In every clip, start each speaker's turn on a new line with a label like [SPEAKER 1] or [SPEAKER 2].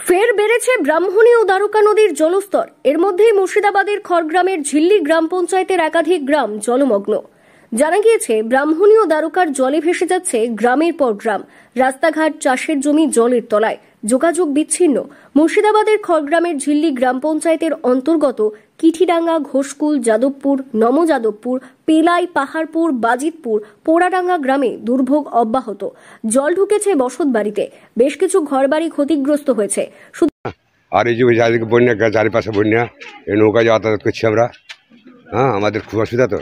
[SPEAKER 1] ফের বেড়েছে ব্রাহ্মণী ও দ্বারকা নদীর জলস্তর। এর মধ্যেই মুর্শিদাবাদের খড়গ্রামের ঝিল্লি গ্রাম পঞ্চায়েতের একাধিক গ্রাম জলমগ্ন। জানা গিয়েছে, ব্রাহ্মণী ও দ্বারকার জলে ভেসে যাচ্ছে গ্রামের পর গ্রাম। রাস্তাঘাট, চাষের জমি জলের তলায়, যোগাযোগ বিচ্ছিন্ন। মুর্শিদাবাদের খড়গ্রামের ঝিল্লি গ্রাম পঞ্চায়েতের অন্তর্গত কিঠিডাঙ্গা, ঘোষকুল, যাদবপুর, নমযাদবপুর, পেলাই, পাহাড়পুর, বাজিতপুর, পোড়াডাঙ্গা গ্রামে দুর্ভোগ অব্যাহত। জল ঢুকেছে বসত বাড়িতে, বেশ কিছু ঘরবাড়ি ক্ষতিগ্রস্ত হয়েছে।
[SPEAKER 2] আর এই যে চারিদিকে বন্যা, চারিপাশে বন্যা, এই নৌকা যাতায়াত করছি আমরা। হ্যাঁ, আমাদের খুব অসুবিধা। তো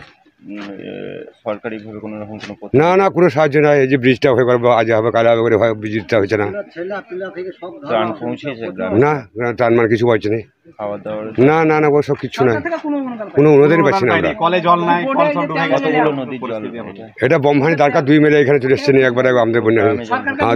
[SPEAKER 3] সরকারিভাবে কোনো রকম
[SPEAKER 2] না না কোনো সাহায্য নাই। এই যে ব্রিজটা হয়ে পারবো, আজ হবে কাল হবে করে ব্রিজটা হয়েছে না।
[SPEAKER 3] ত্রাণ পৌঁছেছে
[SPEAKER 2] না, ত্রাণ মানে কিছু বলছে না।
[SPEAKER 3] খাওয়া দাওয়ার
[SPEAKER 2] না না না ওসব কিছু নাই, কোনো অনুদানই পাচ্ছি না আমরা।
[SPEAKER 3] কতগুলো নদীর জল?
[SPEAKER 2] এটা বমহানি দ্বারকা দুই মেলে এখানে চলে এসছে, একবারে আমাদের বন্যা হয়ে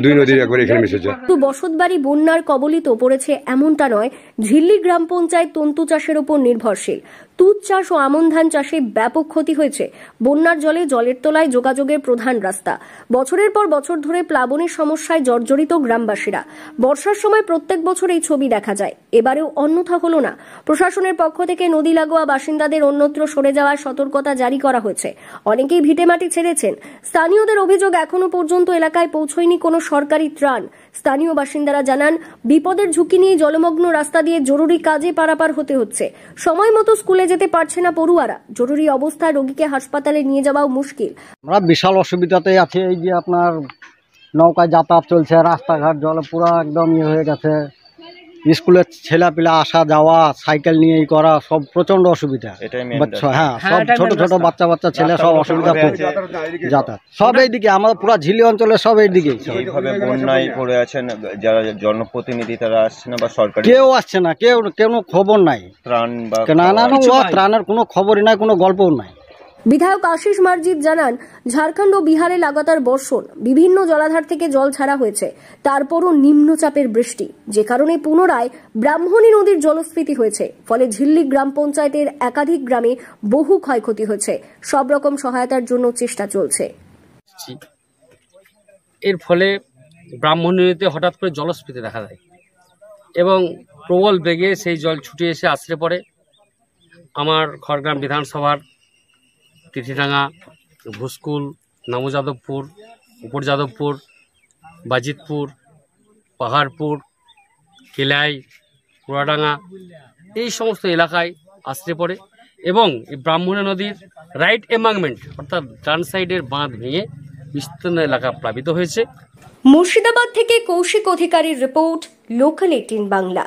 [SPEAKER 2] দুই নদীর একবারে এখানে মিশেছে।
[SPEAKER 1] বসত বাড়ি বন্যার কবলিত পড়েছে এমনটা নয়। ঝিল্লি গ্রাম পঞ্চায়েত তন্তু চাষের উপর নির্ভরশীল। তুঁত চাষ ও আমন ধান চাষে ব্যাপক ক্ষতি হয়েছে। বন্যার জলে জলের তলায় যোগাযোগের প্রধান রাস্তা। বছরের পর বছর ধরে প্লাবনের সমস্যায় জর্জরিত গ্রামবাসীরা। বর্ষার সময় প্রত্যেক বছর এই ছবি দেখা যায়, এবারেও অন্যথা হলো না। প্রশাসনের পক্ষ থেকে নদী লাগোয়া বাসিন্দাদের অন্যত্র সরে যাওয়ার সতর্কতা জারি করা হয়েছে। অনেকেই ভিটেমাটি ছেড়েছেন। স্থানীয়দের অভিযোগ, এখনো পর্যন্ত এলাকায় পৌঁছয়নি কোনো সরকারি ত্রাণ। স্থানীয় বাসিন্দারা জানান, বিপদের ঝুঁকি নিয়ে জলমগ্ন রাস্তা দিয়ে জরুরি কাজে পারাপার হতে হচ্ছে। সময় মতো স্কুলে যেতে পারছে না পড়ুয়ারা। জরুরি অবস্থায় রোগীকে হাসপাতালে নিয়ে যাওয়াও মুশকিল।
[SPEAKER 4] আমরা বিশাল অসুবিধাতে আছি। এই যে আপনার নৌকায় যাতায়াত চলছে, রাস্তাঘাট জলে পুরো একদম ইয়ে হয়ে গেছে। স্কুলের ছেলেপিলা আসা যাওয়া, সাইকেল নিয়ে করা, সব প্রচন্ড অসুবিধা। হ্যাঁ, সব ছোট ছোট বাচ্চা ছেলে সব অসুবিধা পড়ছে। যাতায়াত সব এইদিকে, আমাদের পুরো ঝিলি অঞ্চলে সব এইদিকে।
[SPEAKER 3] বন্যায় পড়ে আছেন যারা জনপ্রতিনিধি, তারা আসছে না বা সরকার
[SPEAKER 4] কেউ আসছে না, কোনো খবর নাই।
[SPEAKER 3] ত্রাণ বা
[SPEAKER 4] ত্রাণের কোনো খবরই নাই, কোনো গল্পও নাই।
[SPEAKER 1] বিধায়ক আশিস মার্জিত জানান, ঝাড়খণ্ড ও বিহারে লাগাতার বর্ষণ, বিভিন্ন জলাধার থেকে জল ছাড়া হয়েছে। তারপরও নিম্নচাপের বৃষ্টি, যে কারণে পুনরায় ব্রাহ্মণী নদীর জলস্ফীতি হয়েছে। ফলে ঝিল্লি গ্রাম পঞ্চায়েতের একাধিক গ্রামে বহু ক্ষয়ক্ষতি হয়েছে। সব রকম সহায়তার জন্য চেষ্টা চলছে।
[SPEAKER 5] এর ফলে ব্রাহ্মণী নদীতে হঠাৎ করে জলস্ফীতি দেখা যায় এবং প্রবল বেগে সেই জল ছুটে এসে আছড়ে পড়ে আমার খড়গ্রাম বিধানসভার কিঠিডাঙ্গা, ঘোষকুল, নমযাদবপুর, উপর যাদবপুর, বাজিতপুর, পাহাড়পুর, কেলাই, পোড়াডাঙ্গা, এই সমস্ত এলাকায় আশ্রয় পড়ে এবং এই ব্রাহ্মণী নদীর রাইট এমাংমেন্ট অর্থাৎ ডান সাইডের বাঁধ ভেঙে বিস্তীর্ণ এলাকা প্লাবিত হয়েছে।
[SPEAKER 1] মুর্শিদাবাদ থেকে কৌশিক অধিকারীর রিপোর্ট, লোকাল 18 বাংলা।